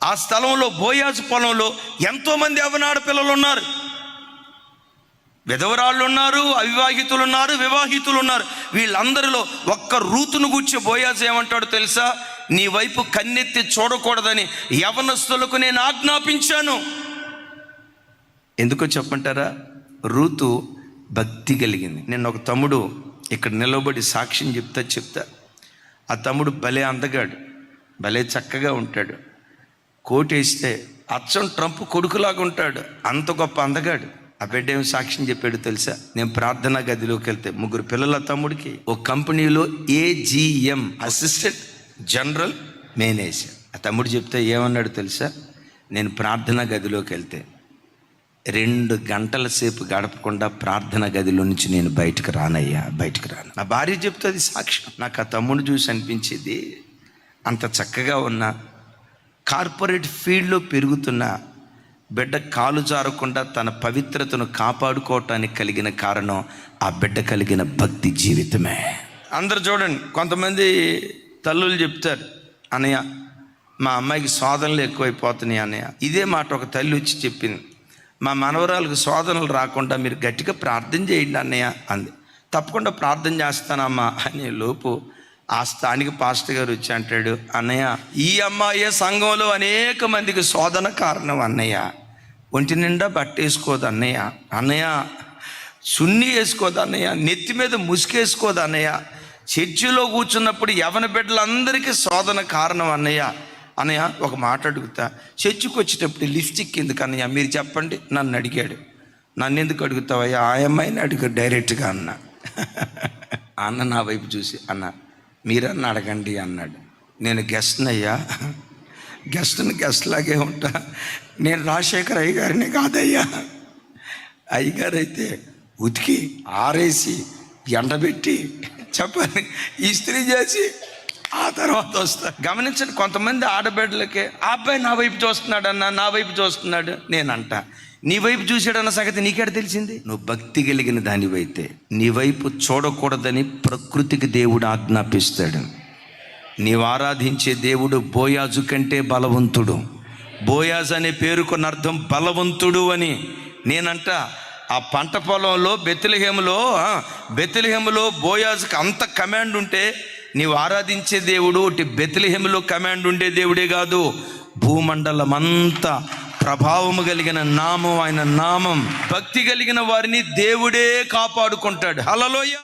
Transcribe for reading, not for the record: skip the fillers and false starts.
ఆ స్థలంలో బోయాజు పొలంలో ఎంతోమంది యవ్వనాడ పిల్లలు ఉన్నారు, విధవరాళ్ళు ఉన్నారు, అవివాహితులు ఉన్నారు, వివాహితులు ఉన్నారు. వీళ్ళందరిలో ఒక్క రూతును గూర్చి బోయాజు ఏమంటాడు తెలుసా? నీ వైపు కన్నెత్తి చూడకూడదని యవనస్తులకు నేను ఆజ్ఞాపించాను. ఎందుకో చెప్పంటారా? రూతు భక్తి కలిగింది. నిన్న ఒక తమ్ముడు ఇక్కడ నిలబడి సాక్ష్యం చెప్తా ఆ తమ్ముడు భలే అందగాడు, భలే చక్కగా ఉంటాడు, కోటేస్తే అచ్చం ట్రంప్ కొడుకులాగా ఉంటాడు, అంత గొప్ప అందగాడు. ఆ బిడ్డ ఏం సాక్ష్యం చెప్పాడు తెలుసా? నేను ప్రార్థనా గదిలోకి వెళ్తే 3 పిల్లల తమ్ముడికి ఒక కంపెనీలో AGM అసిస్టెంట్ జనరల్ మేనేజర్. ఆ తమ్ముడు చెప్తే ఏమన్నాడు తెలుసా? నేను ప్రార్థనా గదిలోకి వెళ్తే 2 గంటల సేపు గడపకుండా ప్రార్థన గదిలో నుంచి నేను బయటకు రాను. నా భార్య చెప్తుంది సాక్ష్యం. నాకు ఆ తమ్ముడు చూసి అనిపించేది, అంత చక్కగా ఉన్న కార్పొరేట్ ఫీల్డ్లో పెరుగుతున్న బిడ్డ కాలు జారకుండా తన పవిత్రతను కాపాడుకోవటానికి కలిగిన కారణం ఆ బిడ్డ కలిగిన భక్తి జీవితమే. అందరు చూడండి, కొంతమంది తల్లులు చెప్తారు, అన్నయ్య మా అమ్మాయికి శోధనలు ఎక్కువైపోతున్నాయి అన్నయ్య. ఇదే మాట ఒక తల్లి వచ్చి చెప్పింది, మా మనవరాలకు శోధనలు రాకుండా మీరు గట్టిగా ప్రార్థన చేయండి అన్నయ్య అంది. తప్పకుండా ప్రార్థన చేస్తానమ్మా అనే లోపు ఆ స్థానిక పాస్టర్ గారు వచ్చి అంటాడు, అన్నయ్య ఈ అమ్మాయే సంఘంలో అనేక మందికి శోధన కారణం అన్నయ్య. ఒంటి నిండా బట్ట వేసుకోదు అన్నయ్య, సున్ని వేసుకోదు అన్నయ్య, నెత్తి మీద ముసుకేసుకోదు అన్నయ్య, చర్చిలో కూర్చున్నప్పుడు యవన బిడ్డలందరికీ శోధన కారణం అన్నయ్య ఒక మాట అడుగుతా, చర్చికి వచ్చేటప్పుడు లిప్స్టిక్ ఎందుకు అన్నయ్య మీరు చెప్పండి. నన్ను అడిగాడు. నన్ను ఎందుకు అడుగుతావయ్యా? ఆ అమ్మాయిని అడుగు డైరెక్ట్గా అన్న. అన్న నా వైపు చూసి, అన్న మీరన్నా అడగండి అన్నాడు. నేను గెస్ట్నయ్యా, గెస్ట్ లాగే ఉంటా, నేను రాజశేఖర్ అయ్యగారిని కాదయ్యా. అయ్యగారు అయితే ఉతికి ఆరేసి ఎండబెట్టి చెప్పని ఇస్త్రీ చేసి ఆ తర్వాత వస్తా. గమనించండి, కొంతమంది ఆడబిడ్డలకే ఆ అబ్బాయి నా వైపు చూస్తున్నాడు అన్న, నా వైపు చూస్తున్నాడు. నేనంట నీ వైపు చూసాడన్న సంగతి నీకేడ తెలిసింది? నువ్వు భక్తి కలిగిన దానివైతే నీ వైపు చూడకూడదని ప్రకృతికి దేవుడు ఆజ్ఞాపిస్తాడు. నీవు ఆరాధించే దేవుడు బోయాజు కంటే బలవంతుడు. బోయాజు అనే పేరుకున్న అర్థం బలవంతుడు అని. నేనంట ఆ పంట పొలంలో బెత్లెహేములో బోయాజుకి అంత కమాండ్ ఉంటే, నీవు ఆరాధించే దేవుడు ఒకటి బెత్లెహేములో కమాండ్ ఉండే దేవుడే కాదు, భూమండలం అంతా ప్రభావము కలిగిన నామం ఆయన నామం. భక్తి కలిగిన వారిని దేవుడే కాపాడుకుంటాడు. హల్లెలూయా.